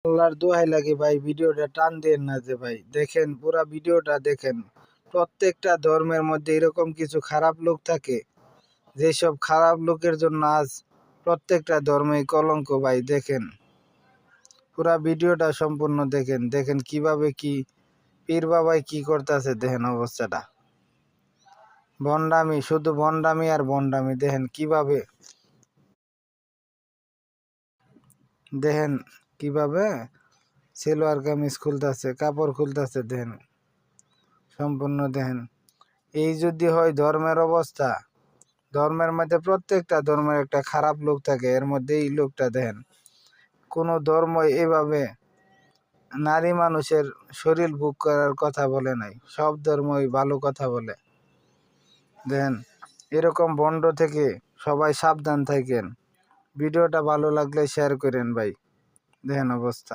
আল্লাহর দোহাই লাগে ভাই, ভিডিওটা টান দেন না যে ভাই। দেখেন পুরা ভিডিওটা দেখেন। প্রত্যেকটা ধর্মের মধ্যে এরকম কিছু খারাপ লোক থাকে, যেসব খারাপ লোকের জন্য আজ প্রত্যেকটা ধর্মেই কলঙ্ক ভাই। দেখেন পুরা ভিডিওটা সম্পূর্ণ দেখেন। দেখেন কিভাবে কি পীর বাবাই কি করতেছে, দেখেন অবস্থাটা। ভণ্ডামি, শুধু ভণ্ডামি আর ভণ্ডামি। দেখেন কিভাবে, দেখেন কিভাবে সেলোয়ার কামিজ খুলতেছে, কাপড় খুলতেছে। দেখেন সম্পূর্ণ দেখেন। এই যদি হয় ধর্মের অবস্থা, ধর্মের মধ্যে প্রত্যেকটা ধর্মের একটা খারাপ লোক থাকে, এর মধ্যে এই লোকটা দেখেন। কোনো ধর্ম এভাবে নারী মানুষের শরীর ভোগ করার কথা বলে নাই, সব ধর্মই ভালো কথা বলে। দেখেন এরকম ভণ্ড থেকে সবাই সাবধান থাকেন। ভিডিওটা ভালো লাগলে শেয়ার করেন ভাই। দেখেন অবস্থা।